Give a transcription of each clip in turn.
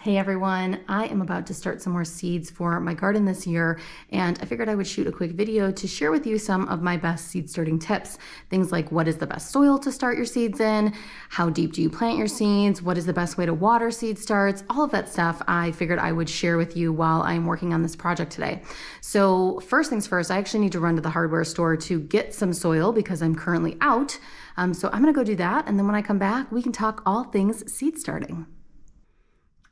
Hey everyone, I am about to start some more seeds for my garden this year, and I figured I would shoot a quick video to share with you some of my best seed starting tips. Things like what is the best soil to start your seeds in, how deep do you plant your seeds, what is the best way to water seed starts, all of that stuff I figured I would share with you while I'm working on this project today. So first things first, I actually need to run to the hardware store to get some soil because I'm currently out. So I'm gonna go do that, and then when I come back, we can talk all things seed starting.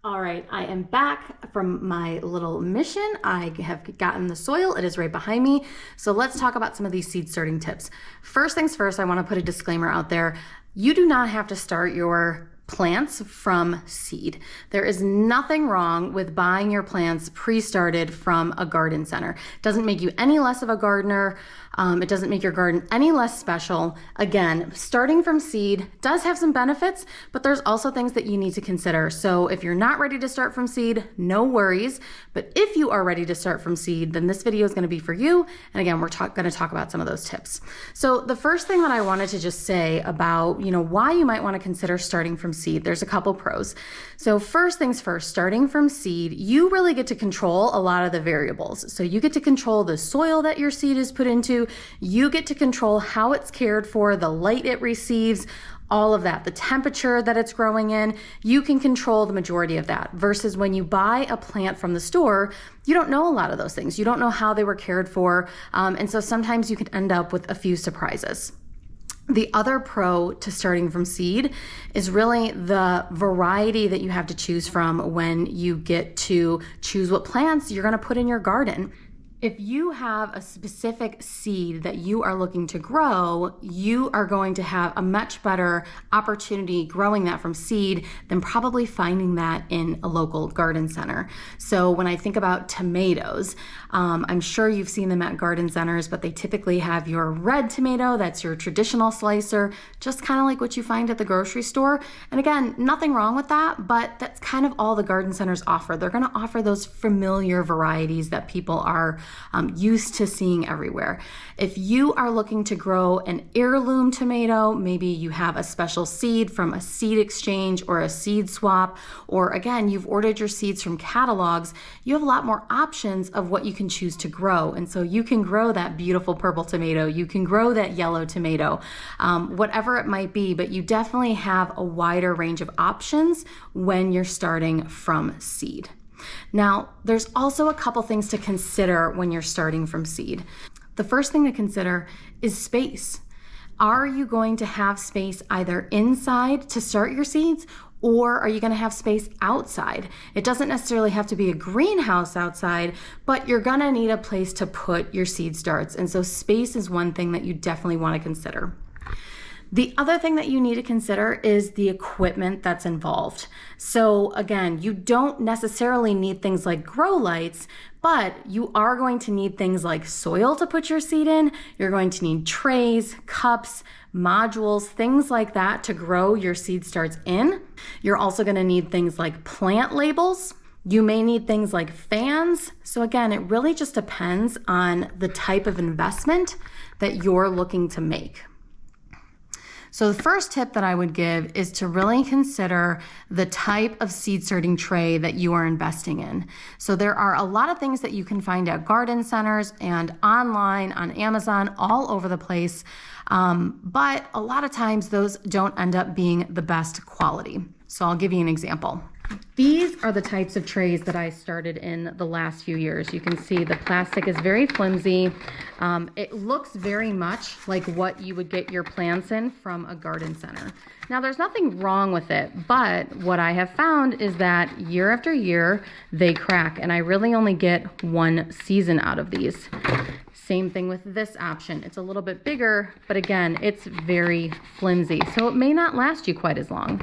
All right, I am back from my little mission. I have gotten the soil. It is right behind me. So let's talk about some of these seed starting tips. First things first, I want to put a disclaimer out there. You do not have to start your plants from seed. There is nothing wrong with buying your plants pre-started from a garden center. It doesn't make you any less of a gardener. It doesn't make your garden any less special. Again, starting from seed does have some benefits, but there's also things that you need to consider. So if you're not ready to start from seed, no worries. But if you are ready to start from seed, then this video is going to be for you. And again, we're going to talk about some of those tips. So the first thing that I wanted to just say about, why you might want to consider starting from seed, there's a couple pros. So first things first, starting from seed, you really get to control a lot of the variables. So you get to control the soil that your seed is put into. You get to control how it's cared for, the light it receives, all of that, the temperature that it's growing in. You can control the majority of that versus when you buy a plant from the store, you don't know a lot of those things. You don't know how they were cared for. And so sometimes you can end up with a few surprises. The other pro to starting from seed is really the variety that you have to choose from when you get to choose what plants you're going to put in your garden. If you have a specific seed that you are looking to grow, you are going to have a much better opportunity growing that from seed than probably finding that in a local garden center. So when I think about tomatoes, I'm sure you've seen them at garden centers, but they typically have your red tomato, that's your traditional slicer, just kind of like what you find at the grocery store. And again, nothing wrong with that, but that's kind of all the garden centers offer. They're going to offer those familiar varieties that people are used to seeing everywhere. If you are looking to grow an heirloom tomato, maybe you have a special seed from a seed exchange or a seed swap, or again, you've ordered your seeds from catalogs, you have a lot more options of what you can choose to grow. And so you can grow that beautiful purple tomato, you can grow that yellow tomato, whatever it might be, but you definitely have a wider range of options when you're starting from seed. Now, there's also a couple things to consider when you're starting from seed. The first thing to consider is space. Are you going to have space either inside to start your seeds, or are you going to have space outside? It doesn't necessarily have to be a greenhouse outside, but you're going to need a place to put your seed starts. And so space is one thing that you definitely want to consider. The other thing that you need to consider is the equipment that's involved. So again, you don't necessarily need things like grow lights, but you are going to need things like soil to put your seed in. You're going to need trays, cups, modules, things like that to grow your seed starts in. You're also going to need things like plant labels. You may need things like fans. So again, it really just depends on the type of investment that you're looking to make. So the first tip that I would give is to really consider the type of seed starting tray that you are investing in. So there are a lot of things that you can find at garden centers and online, on Amazon, all over the place. But a lot of times those don't end up being the best quality. So I'll give you an example. These are the types of trays that I started in the last few years. You can see the plastic is very flimsy. It looks very much like what you would get your plants in from a garden center. Now, there's nothing wrong with it, but what I have found is that year after year, they crack, and I really only get one season out of these. Same thing with this option. It's a little bit bigger, but again, it's very flimsy, so it may not last you quite as long.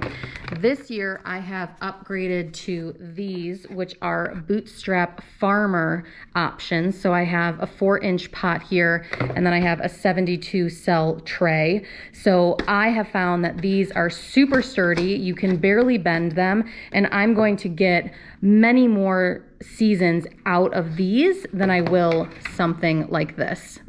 This year, I have upgraded to these, which are bootstrap farmer options. So I have a 4-inch pot here, and then I have a 72 cell tray. So I have found that these are super sturdy. You can barely bend them, and I'm going to get many more seasons out of these than I will something like this.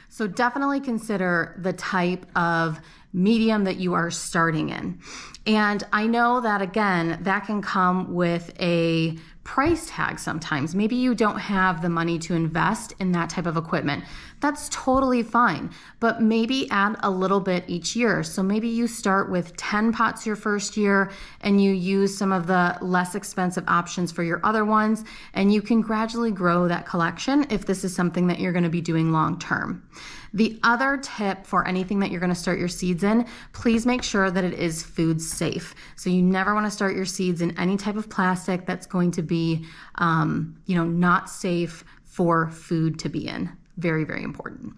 So definitely consider the type of medium that you are starting in. And I know that, again, that can come with a price tag sometimes. Maybe you don't have the money to invest in that type of equipment. That's totally fine, but maybe add a little bit each year. So maybe you start with 10 pots your first year and you use some of the less expensive options for your other ones, and you can gradually grow that collection if this is something that you're going to be doing long term. The other tip for anything that you're going to start your seeds in, please make sure that it is food safe. So you never want to start your seeds in any type of plastic that's going to be, not safe for food to be in. Very, very important.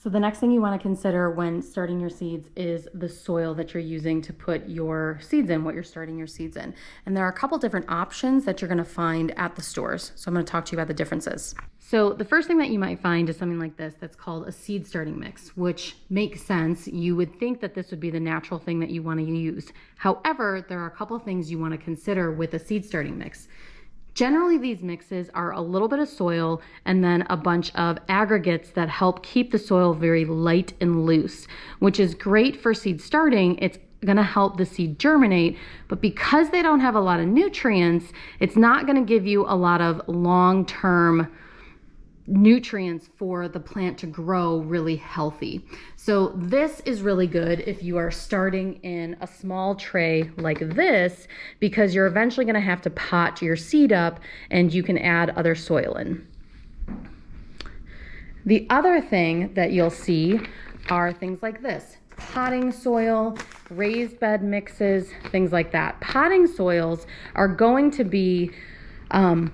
So the next thing you want to consider when starting your seeds is the soil that you're using to put your seeds in, what you're starting your seeds in. And there are a couple different options that you're going to find at the stores. So I'm going to talk to you about the differences. So the first thing that you might find is something like this that's called a seed starting mix, which makes sense. You would think that this would be the natural thing that you want to use. However, there are a couple things you want to consider with a seed starting mix. Generally, these mixes are a little bit of soil and then a bunch of aggregates that help keep the soil very light and loose, which is great for seed starting. It's going to help the seed germinate, but because they don't have a lot of nutrients, it's not going to give you a lot of long-term nutrients for the plant to grow really healthy. So this is really good if you are starting in a small tray like this, because you're eventually going to have to pot your seed up and you can add other soil in. The other thing that you'll see are things like this: potting soil, raised bed mixes, things like that. Potting soils are going to be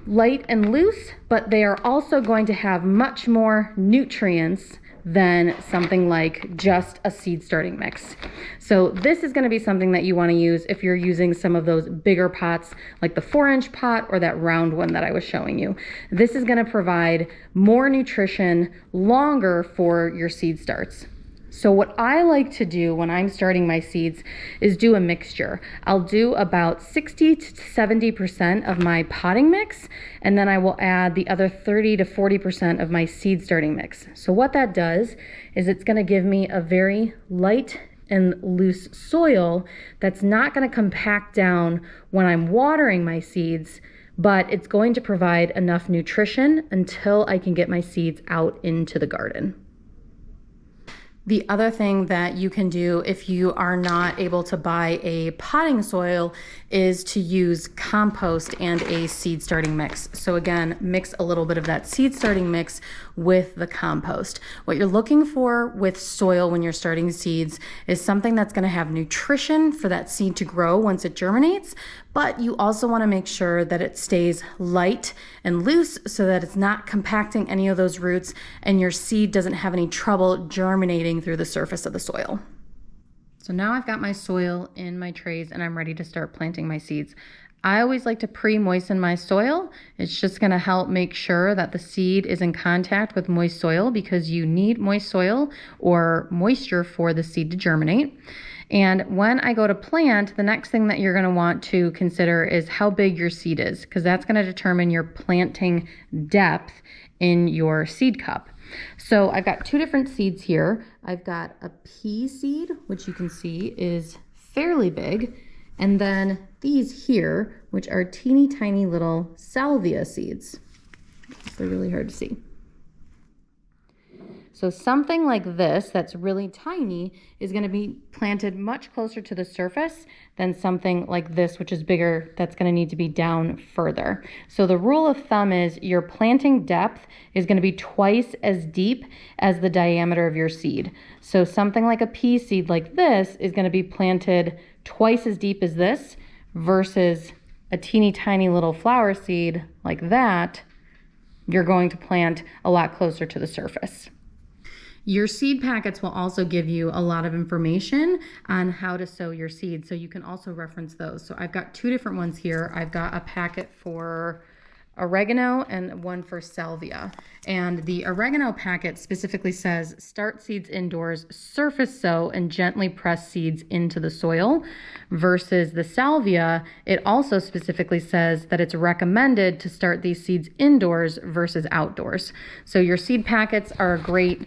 light and loose, but they are also going to have much more nutrients than something like just a seed starting mix. So this is going to be something that you want to use if you're using some of those bigger pots, like the 4-inch pot or that round one that I was showing you. This is going to provide more nutrition longer for your seed starts. So what I like to do when I'm starting my seeds is do a mixture. I'll do about 60 to 70% of my potting mix, and then I will add the other 30 to 40% of my seed starting mix. So what that does is it's going to give me a very light and loose soil that's not going to compact down when I'm watering my seeds, but it's going to provide enough nutrition until I can get my seeds out into the garden. The other thing that you can do if you are not able to buy a potting soil is to use compost and a seed starting mix. So again, mix a little bit of that seed starting mix with the compost. What you're looking for with soil when you're starting seeds is something that's going to have nutrition for that seed to grow once it germinates, but you also want to make sure that it stays light and loose so that it's not compacting any of those roots and your seed doesn't have any trouble germinating through the surface of the soil. So now I've got my soil in my trays and I'm ready to start planting my seeds. I always like to pre-moisten my soil. It's just going to help make sure that the seed is in contact with moist soil, because you need moist soil or moisture for the seed to germinate. And when I go to plant, the next thing that you're going to want to consider is how big your seed is, because that's going to determine your planting depth in your seed cup. So I've got two different seeds here. I've got a pea seed, which you can see is fairly big, and then these here, which are teeny tiny little salvia seeds. They're really hard to see. So something like this that's really tiny is going to be planted much closer to the surface than something like this, which is bigger, that's going to need to be down further. So the rule of thumb is your planting depth is going to be twice as deep as the diameter of your seed. So something like a pea seed like this is going to be planted twice as deep as this, versus a teeny tiny little flower seed like that, you're going to plant a lot closer to the surface. Your seed packets will also give you a lot of information on how to sow your seeds, so you can also reference those. So I've got two different ones here. I've got a packet for oregano and one for salvia. And the oregano packet specifically says start seeds indoors, surface sow, and gently press seeds into the soil, versus the salvia, it also specifically says that it's recommended to start these seeds indoors versus outdoors. So your seed packets are a great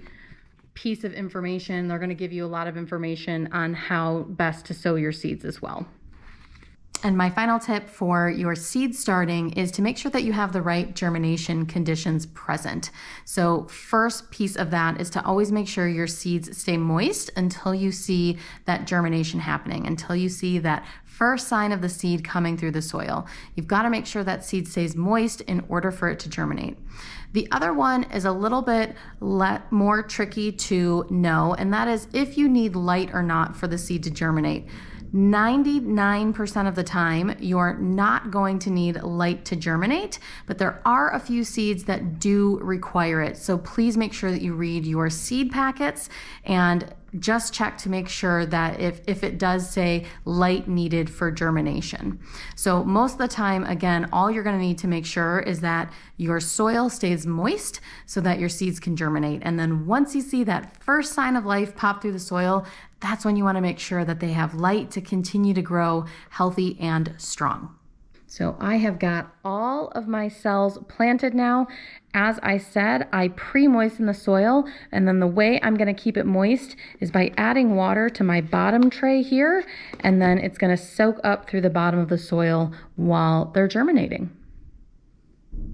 piece of information. They're going to give you a lot of information on how best to sow your seeds as well. And my final tip for your seed starting is to make sure that you have the right germination conditions present. So first piece of that is to always make sure your seeds stay moist until you see that germination happening, until you see that first sign of the seed coming through the soil. You've got to make sure that seed stays moist in order for it to germinate. The other one is a little bit more tricky to know, and that is if you need light or not for the seed to germinate. 99% of the time, you're not going to need light to germinate, but there are a few seeds that do require it. So please make sure that you read your seed packets and just check to make sure that if it does say light needed for germination. So most of the time, again, all you're going to need to make sure is that your soil stays moist so that your seeds can germinate. And then once you see that first sign of life pop through the soil, that's when you want to make sure that they have light to continue to grow healthy and strong. So I have got all of my cells planted now. As I said, I pre-moisten the soil, and then the way I'm going to keep it moist is by adding water to my bottom tray here, and then it's going to soak up through the bottom of the soil while they're germinating.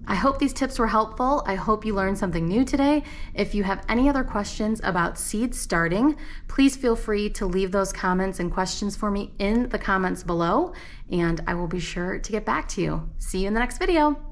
I hope these tips were helpful. I hope you learned something new today. If you have any other questions about seed starting, please feel free to leave those comments and questions for me in the comments below, and I will be sure to get back to you. See you in the next video.